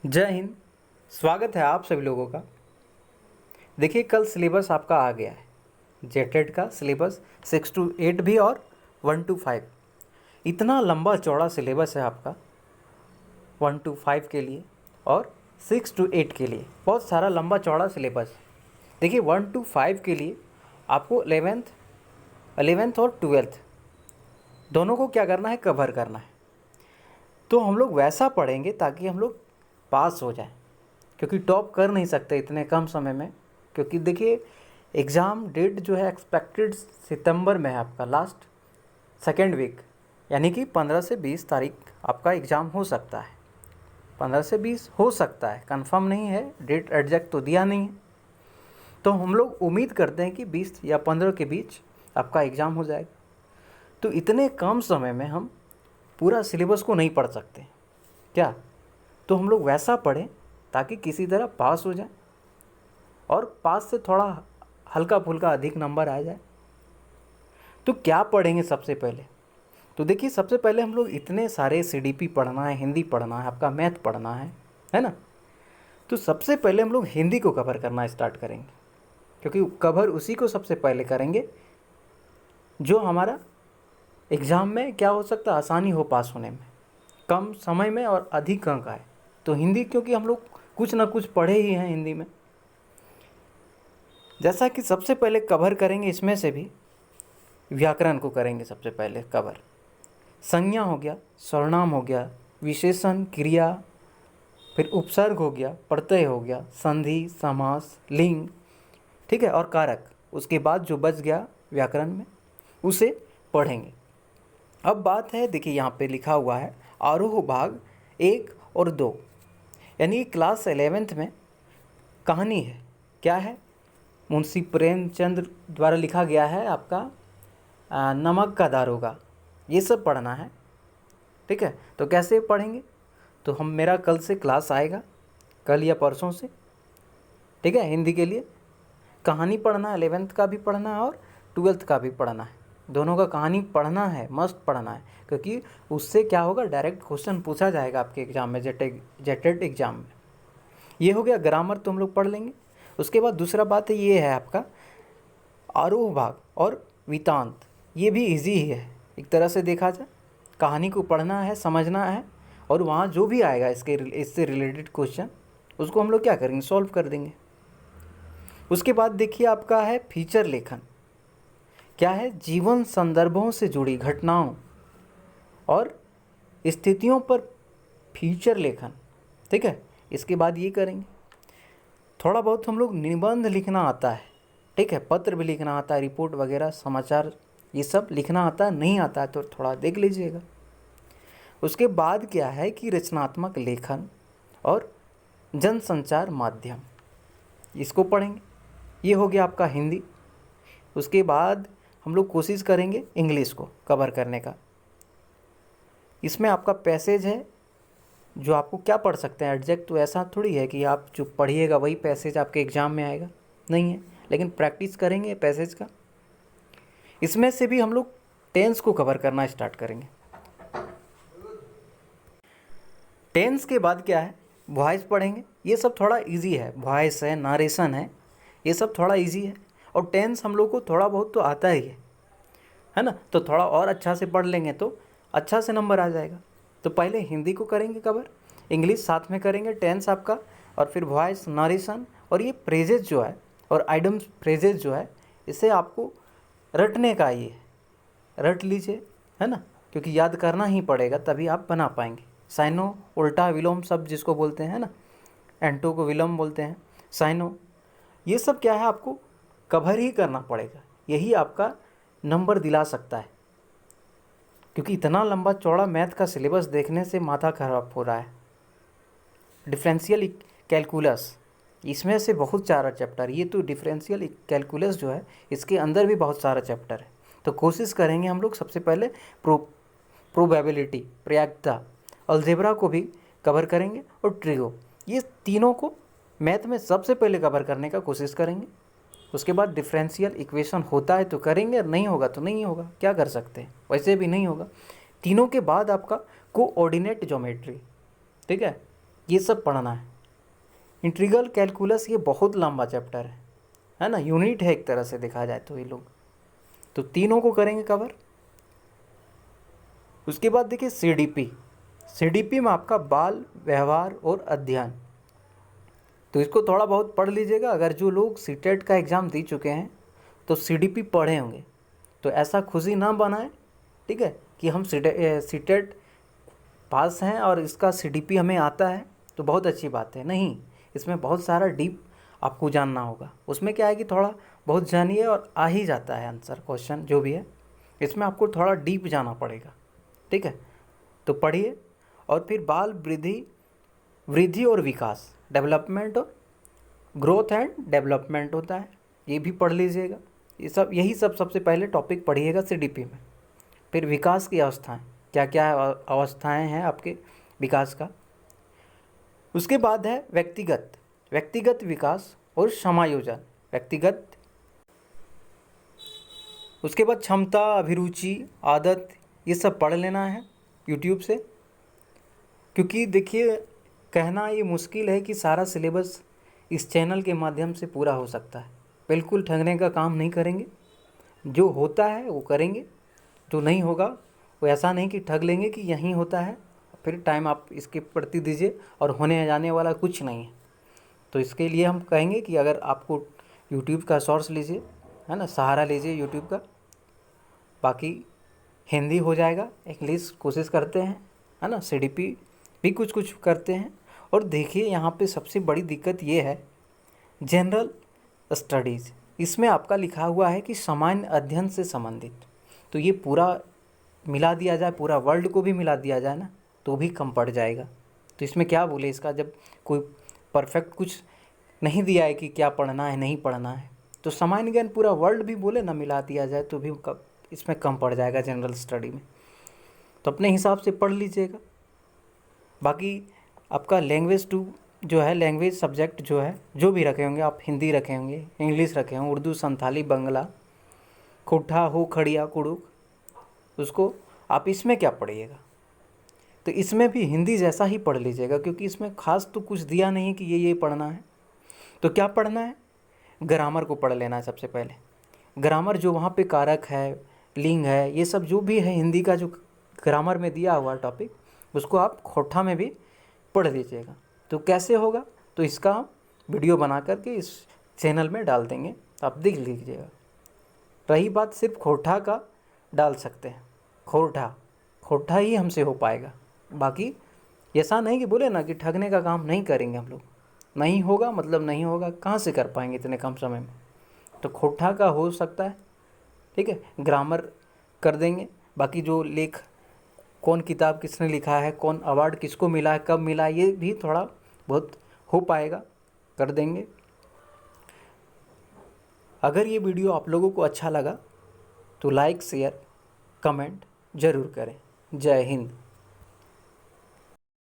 जय हिंद। स्वागत है आप सभी लोगों का। देखिए, कल सिलेबस आपका आ गया है। जेटेड का सिलेबस 6 to 8 भी और 1 to 5। इतना लंबा चौड़ा सिलेबस है आपका 1 to 5 के लिए और 6 to 8 के लिए। बहुत सारा लंबा चौड़ा सिलेबस। देखिए, 1 to 5 के लिए आपको 11th और 12th दोनों को क्या करना है, कवर करना है। तो हम लोग वैसा पढ़ेंगे ताकि हम लोग पास हो जाएं, क्योंकि टॉप कर नहीं सकते इतने कम समय में। क्योंकि देखिए, एग्ज़ाम डेट जो है एक्सपेक्टेड सितंबर में है आपका, लास्ट सेकेंड वीक, यानी कि 15 से 20 तारीख आपका एग्ज़ाम हो सकता है। 15 से 20 हो सकता है, कंफर्म नहीं है, डेट एग्जैक्ट तो दिया नहीं है। तो हम लोग उम्मीद करते हैं कि 20 या 15 के बीच आपका एग्ज़ाम हो जाएगा। तो इतने कम समय में हम पूरा सिलेबस को नहीं पढ़ सकते क्या। तो हम लोग वैसा पढ़ें ताकि किसी तरह पास हो जाए और पास से थोड़ा हल्का फुल्का अधिक नंबर आ जाए। तो क्या पढ़ेंगे सबसे पहले? तो देखिए, सबसे पहले हम लोग इतने सारे सीडीपी पढ़ना है, हिंदी पढ़ना है, आपका मैथ पढ़ना है ना। तो सबसे पहले हम लोग हिंदी को कवर करना स्टार्ट करेंगे, क्योंकि कवर उसी को सबसे पहले करेंगे जो हमारा एग्ज़ाम में क्या हो सकता है, आसानी हो पास होने में, कम समय में और अधिक अंक आए। तो हिंदी, क्योंकि हम लोग कुछ ना कुछ पढ़े ही हैं हिंदी में। जैसा कि सबसे पहले कवर करेंगे, इसमें से भी व्याकरण को करेंगे सबसे पहले कवर। संज्ञा हो गया, सर्वनाम हो गया, विशेषण, क्रिया, फिर उपसर्ग हो गया, प्रत्यय हो गया, संधि, समास, लिंग, ठीक है, और कारक। उसके बाद जो बच गया व्याकरण में उसे पढ़ेंगे। अब बात है, देखिए यहाँ पे लिखा हुआ है आरोह भाग 1 और 2, यानी क्लास 11th में कहानी है। क्या है? मुंशी प्रेमचंद द्वारा लिखा गया है आपका नमक का दारोगा। ये सब पढ़ना है, ठीक है। तो कैसे पढ़ेंगे? तो हम मेरा कल से क्लास आएगा, कल या परसों से, ठीक है। हिंदी के लिए कहानी पढ़ना है, 11th का भी पढ़ना है और 12th का भी पढ़ना है। दोनों का कहानी पढ़ना है, मस्त पढ़ना है, क्योंकि उससे क्या होगा, डायरेक्ट क्वेश्चन पूछा जाएगा आपके एग्ज़ाम में, जेटेड एग्ज़ाम में। ये हो गया ग्रामर, तो हम लोग पढ़ लेंगे। उसके बाद दूसरा बात है, ये है आपका आरोह भाग और वितांत। ये भी इजी ही है एक तरह से देखा जाए। कहानी को पढ़ना है, समझना है, और वहाँ जो भी आएगा इससे रिलेटेड क्वेश्चन, उसको हम लोग क्या करेंगे, सॉल्व कर देंगे। उसके बाद देखिए आपका है फीचर लेखन। क्या है? जीवन संदर्भों से जुड़ी घटनाओं और स्थितियों पर फीचर लेखन, ठीक है। इसके बाद ये करेंगे। थोड़ा बहुत हम लोग निबंध लिखना आता है, ठीक है, पत्र भी लिखना आता है, रिपोर्ट वगैरह, समाचार, ये सब लिखना आता है। नहीं आता है तो थोड़ा देख लीजिएगा। उसके बाद क्या है कि रचनात्मक लेखन और जनसंचार माध्यम, इसको पढ़ेंगे। ये हो गया आपका हिंदी। उसके बाद हम लोग कोशिश करेंगे इंग्लिश को कवर करने का। इसमें आपका पैसेज है, जो आपको क्या पढ़ सकते हैं, एग्जैक्ट तो ऐसा थोड़ी है कि आप जो पढ़िएगा वही पैसेज आपके एग्ज़ाम में आएगा, नहीं है, लेकिन प्रैक्टिस करेंगे पैसेज का। इसमें से भी हम लोग टेंस को कवर करना स्टार्ट करेंगे। टेंस के बाद क्या है, वॉइस पढ़ेंगे। ये सब थोड़ा इजी है, वॉइस है, नारेशन है, ये सब थोड़ा इजी है। और टेंस हम लोग को थोड़ा बहुत तो आता ही है ना। तो थोड़ा और अच्छा से पढ़ लेंगे तो अच्छा से नंबर आ जाएगा। तो पहले हिंदी को करेंगे कवर, इंग्लिश साथ में करेंगे, टेंस आपका, और फिर वॉइस, नरेशन, और ये फ्रेजेज जो है और आइडम्स फ्रेजेज जो है, इसे आपको रटने का, ये रट लीजिए, है ना, क्योंकि याद करना ही पड़ेगा, तभी आप बना पाएंगे। साइनो, उल्टा, विलोम सब जिसको बोलते हैं ना, एंटो को विलोम बोलते हैं, साइनो, ये सब क्या है, आपको कवर ही करना पड़ेगा। यही आपका नंबर दिला सकता है, क्योंकि इतना लंबा चौड़ा मैथ का सिलेबस देखने से माथा खराब हो रहा है। डिफरेंशियल कैलकुलस, इसमें से बहुत सारा चैप्टर, ये तो डिफरेंशियल कैलकुलस जो है, इसके अंदर भी बहुत सारा चैप्टर है। तो कोशिश करेंगे हम लोग सबसे पहले प्रोबेबिलिटी, प्रायिकता, अलजेब्रा को भी कवर करेंगे, और ट्रिगो, ये तीनों को मैथ में सबसे पहले कवर करने का कोशिश करेंगे। उसके बाद डिफरेंशियल इक्वेशन होता है तो करेंगे, नहीं होगा तो नहीं होगा, क्या कर सकते हैं, वैसे भी नहीं होगा। तीनों के बाद आपका कोऑर्डिनेट ज्योमेट्री, ठीक है, ये सब पढ़ना है। इंटीग्रल कैलकुलस ये बहुत लंबा चैप्टर है ना, यूनिट है एक तरह से देखा जाए तो ये लोग, तो तीनों को करेंगे कवर। उसके बाद देखिए सीडीपी में आपका बाल व्यवहार और अध्ययन, तो इसको थोड़ा बहुत पढ़ लीजिएगा। अगर जो लोग सीटेट का एग्ज़ाम दे चुके हैं तो सीडीपी पढ़े होंगे, तो ऐसा खुशी ना बनाएं, ठीक है, कि हम सीटेट पास हैं और इसका सीडीपी हमें आता है तो बहुत अच्छी बात है। नहीं, इसमें बहुत सारा डीप आपको जानना होगा। उसमें क्या है कि थोड़ा बहुत जानिए और आ ही जाता है आंसर, क्वेश्चन जो भी है, इसमें आपको थोड़ा डीप जाना पड़ेगा, ठीक है। तो पढ़िए। और फिर बाल वृद्धि और विकास, डेवलपमेंट और ग्रोथ एंड डेवलपमेंट होता है, ये भी पढ़ लीजिएगा। यही सब सबसे पहले टॉपिक पढ़िएगा सीडीपी में। फिर विकास की अवस्थाएं, क्या क्या अवस्थाएं हैं आपके विकास का। उसके बाद है व्यक्तिगत विकास और समायोजन, व्यक्तिगत। उसके बाद क्षमता, अभिरुचि, आदत, ये सब पढ़ लेना है यूट्यूब से। क्योंकि देखिए, कहना ये मुश्किल है कि सारा सिलेबस इस चैनल के माध्यम से पूरा हो सकता है। बिल्कुल ठगने का काम नहीं करेंगे, जो होता है वो करेंगे, जो नहीं होगा वो ऐसा नहीं कि ठग लेंगे कि यहीं होता है फिर टाइम आप इसके प्रति दीजिए और होने जाने वाला कुछ नहीं है। तो इसके लिए हम कहेंगे कि अगर आपको यूट्यूब का सोर्स लीजिए, है ना, सहारा लीजिए यूट्यूब का। बाकी हिंदी हो जाएगा, इंग्लिश कोशिश करते हैं, है ना, सीडीपी भी कुछ कुछ करते हैं। और देखिए यहाँ पे सबसे बड़ी दिक्कत ये है, जनरल स्टडीज़, इसमें आपका लिखा हुआ है कि सामान्य अध्ययन से संबंधित, तो ये पूरा मिला दिया जाए, पूरा वर्ल्ड को भी मिला दिया जाए ना, तो भी कम पड़ जाएगा। तो इसमें क्या बोले, इसका जब कोई परफेक्ट कुछ नहीं दिया है कि क्या पढ़ना है नहीं पढ़ना है, तो सामान्य ज्ञान पूरा वर्ल्ड भी बोले ना मिला दिया जाए तो भी इसमें कम पड़ जाएगा जनरल स्टडी में। तो अपने हिसाब से पढ़ लीजिएगा। बाकी आपका लैंग्वेज टू जो है, लैंग्वेज सब्जेक्ट जो है, जो भी रखे होंगे आप, हिंदी रखे होंगे, इंग्लिश रखे होंगे, उर्दू, संथाली, बंगला, खुट्ठा, हो, खड़िया, कुड़ुक, उसको आप इसमें क्या पढ़िएगा, तो इसमें भी हिंदी जैसा ही पढ़ लीजिएगा। क्योंकि इसमें खास तो कुछ दिया नहीं कि ये पढ़ना है। तो क्या पढ़ना है, ग्रामर को पढ़ लेना है सबसे पहले। ग्रामर जो वहाँ पे कारक है, लिंग है, ये सब जो भी है हिंदी का जो ग्रामर में दिया हुआ टॉपिक, उसको आप खोठा में भी पढ़ लीजिएगा। तो कैसे होगा, तो इसका हम वीडियो बना करके इस चैनल में डाल देंगे, तो आप देख लीजिएगा। रही बात सिर्फ खोठा का, डाल सकते हैं खोठा ही हमसे हो पाएगा। बाकी ऐसा नहीं कि बोले ना कि ठगने का काम नहीं करेंगे हम लोग, नहीं होगा मतलब नहीं होगा, कहाँ से कर पाएंगे इतने कम समय में। तो खोठा का हो सकता है, ठीक है, ग्रामर कर देंगे। बाकी जो लेख, कौन किताब किसने लिखा है, कौन अवार्ड किसको मिला है, कब मिला है, ये भी थोड़ा बहुत हो पाएगा, कर देंगे। अगर ये वीडियो आप लोगों को अच्छा लगा तो लाइक, शेयर, कमेंट ज़रूर करें। जय हिंद।